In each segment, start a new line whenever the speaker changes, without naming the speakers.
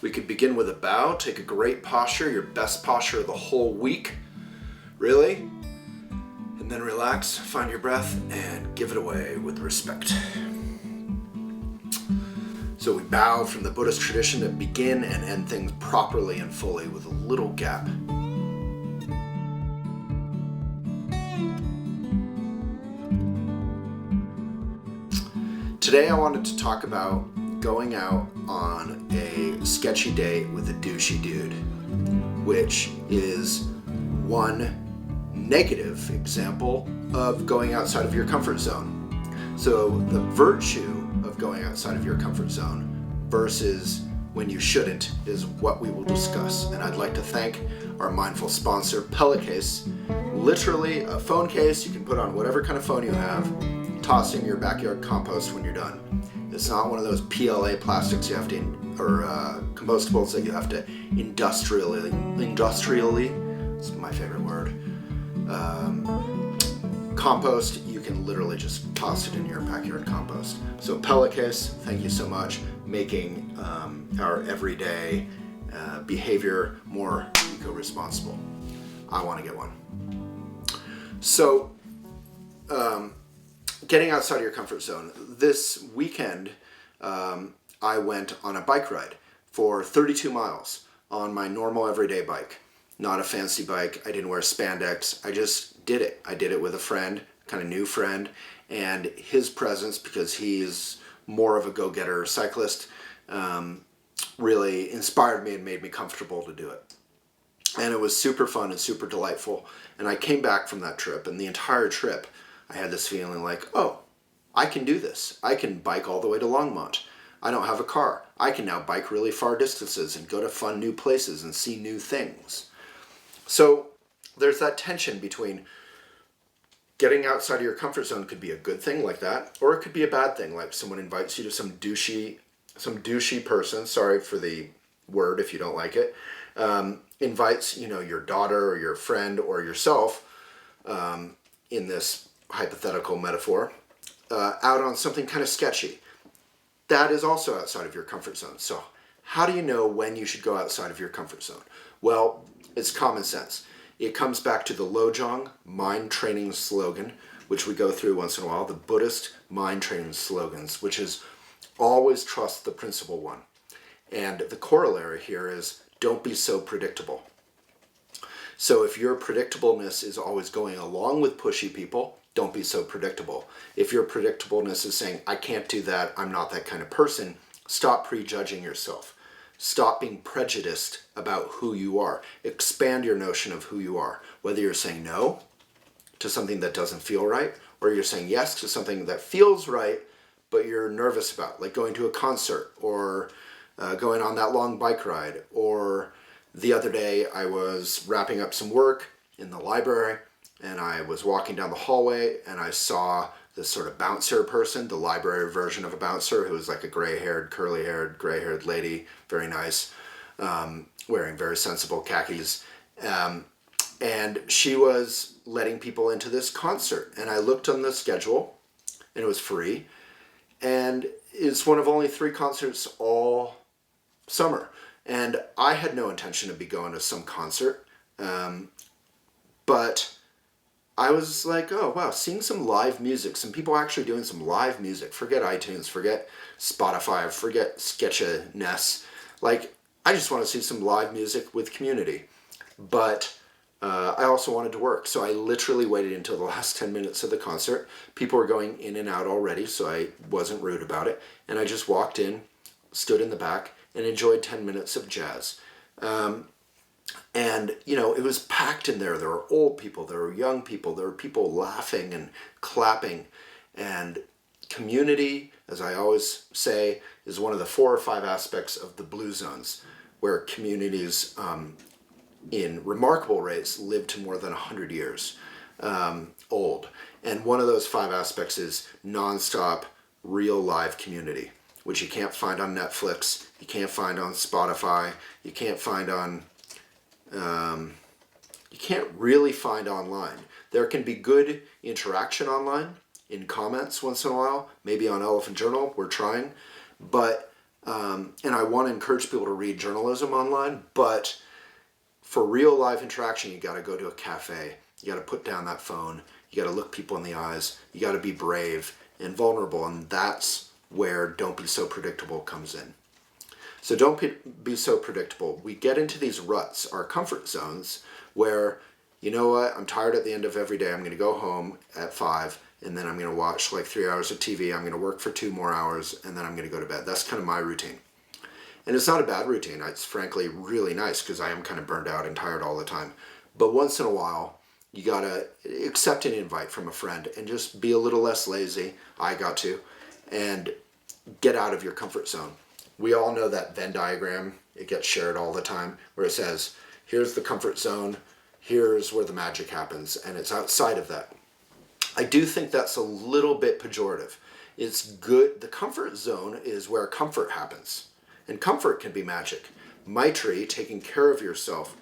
We could begin with a bow. Take a great posture, your best posture of the whole week. Really? And then relax, find your breath, and give it away with respect. So we bow from the Buddhist tradition to begin and end things properly and fully with a little gap. Today I wanted to talk about going out on a sketchy date with a douchey dude, which is one negative example of going outside of your comfort zone. So the virtue of going outside of your comfort zone versus when you shouldn't is what we will discuss. And I'd like to thank our mindful sponsor, Pellicase. Literally a phone case you can put on whatever kind of phone you have, toss in your backyard compost when you're done. It's not one of those PLA plastics you have to, or compostables that you have to industrially, it's my favorite word, compost. You can literally just toss it in your backyard compost. So Pellicase, thank you so much, making our everyday behavior more eco-responsible. I want to get one. So, getting outside of your comfort zone. This weekend, I went on a bike ride for 32 miles on my normal everyday bike. Not a fancy bike. I didn't wear spandex. I just did it. I did it with a friend, kind of new friend, and his presence, because he's more of a go-getter cyclist, really inspired me and made me comfortable to do it. And it was super fun and super delightful. And I came back from that trip, and the entire trip, I had this feeling like, oh, I can do this. I can bike all the way to Longmont. I don't have a car. I can now bike really far distances and go to fun new places and see new things. So there's that tension between getting outside of your comfort zone could be a good thing like that, or it could be a bad thing, like someone invites you to some douchey person, sorry for the word if you don't like it, invites, your daughter or your friend or yourself, in this hypothetical metaphor, out on something kind of sketchy. That is also outside of your comfort zone. So how do you know when you should go outside of your comfort zone? Well, it's common sense. It comes back to the Lojong Mind Training slogan, which we go through once in a while, the Buddhist Mind Training slogans, which is always trust the principal one. And the corollary here is don't be so predictable. So if your predictableness is always going along with pushy people, don't be so predictable. If your predictableness is saying, I can't do that, I'm not that kind of person, stop prejudging yourself. Stop being prejudiced about who you are. Expand your notion of who you are. Whether you're saying no to something that doesn't feel right, or you're saying yes to something that feels right, but you're nervous about, like going to a concert, or going on that long bike ride, or the other day I was wrapping up some work in the library, and I was walking down the hallway, and I saw this sort of bouncer person, the library version of a bouncer, who was like a gray-haired, curly-haired, gray-haired lady, very nice, wearing very sensible khakis. And she was letting people into this concert. And I looked on the schedule, and it was free. And it's one of only 3 concerts all summer. And I had no intention of going to some concert. But I was like, oh, wow, seeing some live music, some people actually doing some live music. Forget iTunes, forget Spotify, forget sketchiness. Like, I just want to see some live music with community. But I also wanted to work, so I literally waited until the last 10 minutes of the concert. People were going in and out already, so I wasn't rude about it. And I just walked in, stood in the back, and enjoyed 10 minutes of jazz. And, it was packed in there. There were old people, there were young people, there were people laughing and clapping. And community, as I always say, is one of the 4 or 5 aspects of the blue zones, where communities in remarkable rates live to more than 100 years old. And one of those 5 aspects is nonstop, real live community, which you can't find on Netflix, you can't find on Spotify, you can't find on you can't really find online. There can be good interaction online in comments once in a while, maybe on Elephant Journal, we're trying, but And I want to encourage people to read journalism online, but for real live interaction, you got to go to a cafe. You got to put down that phone. You got to look people in the eyes. You got to be brave and vulnerable, and that's where Don't Be So Predictable comes in. So don't be so predictable. We get into these ruts, our comfort zones, where, you know what, I'm tired at the end of every day. I'm going to go home at 5, and then I'm going to watch like 3 hours of TV. I'm going to work for 2 more hours, and then I'm going to go to bed. That's kind of my routine. And it's not a bad routine. It's frankly really nice because I am kind of burned out and tired all the time. But once in a while, you got to accept an invite from a friend and just be a little less lazy. I got to. And get out of your comfort zone. We all know that Venn diagram. It gets shared all the time where it says, here's the comfort zone, here's where the magic happens, and it's outside of that. I do think that's a little bit pejorative. It's good. The comfort zone is where comfort happens, and comfort can be magic. Maitri, taking care of yourself,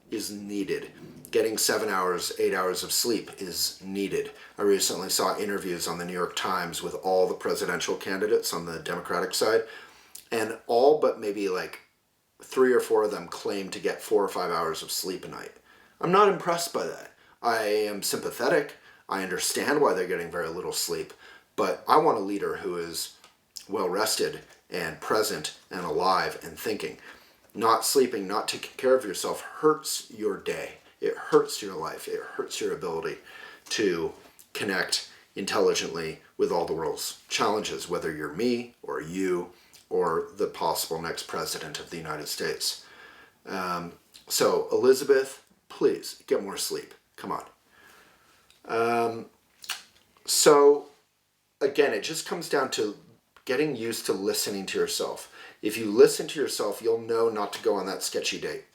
is needed. Getting 7 hours, 8 hours of sleep is needed. I recently saw interviews on the New York Times with all the presidential candidates on the Democratic side, and all but maybe like 3 or 4 of them claim to get 4 or 5 hours of sleep a night. I'm not impressed by that. I am sympathetic. I understand why they're getting very little sleep, but I want a leader who is well rested and present and alive and thinking. Not sleeping, not taking care of yourself hurts your day. It hurts your life. It hurts your ability to connect intelligently with all the world's challenges, whether you're me or you or the possible next president of the United States. So Elizabeth, please get more sleep. Come on. So again, it just comes down to getting used to listening to yourself. If you listen to yourself, you'll know not to go on that sketchy date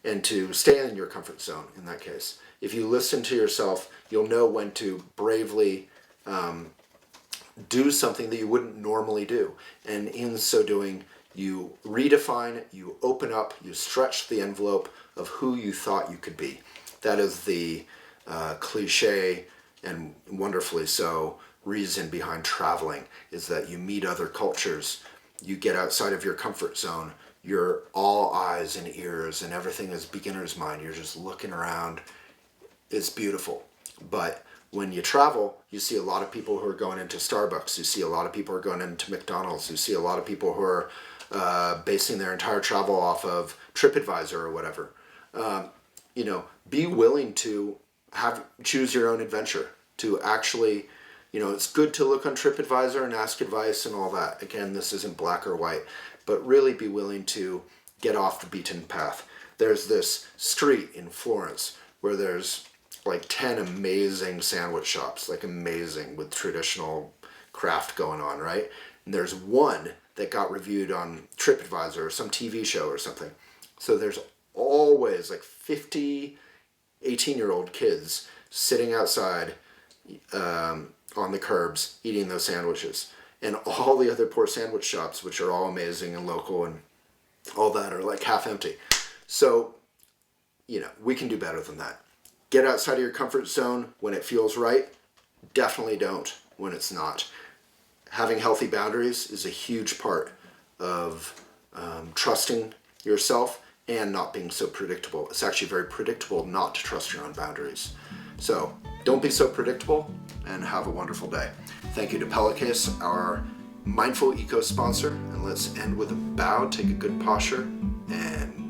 and to stay in your comfort zone in that case. If you listen to yourself, you'll know when to bravely do something that you wouldn't normally do. And in so doing, you redefine, you open up, you stretch the envelope of who you thought you could be. That is the cliche and wonderfully so reason behind traveling, is that you meet other cultures, you get outside of your comfort zone, you're all eyes and ears and everything is beginner's mind. You're just looking around. It's beautiful. But when you travel, you see a lot of people who are going into Starbucks. You see a lot of people who are going into McDonald's. You see a lot of people who are basing their entire travel off of TripAdvisor or whatever. Be willing to choose your own adventure, to actually, it's good to look on TripAdvisor and ask advice and all that. Again, this isn't black or white, but really be willing to get off the beaten path. There's this street in Florence where there's like 10 amazing sandwich shops, like amazing, with traditional craft going on, right? And there's one that got reviewed on TripAdvisor or some TV show or something. So there's always like 50 18-year-old kids sitting outside on the curbs eating those sandwiches. And all the other poor sandwich shops, which are all amazing and local and all that, are like half empty. So, we can do better than that. Get outside of your comfort zone when it feels right. Definitely don't when it's not. Having healthy boundaries is a huge part of trusting yourself and not being so predictable. It's actually very predictable not to trust your own boundaries. So don't be so predictable and have a wonderful day. Thank you to Pellicase, our Mindful Eco sponsor. And let's end with a bow, take a good posture, and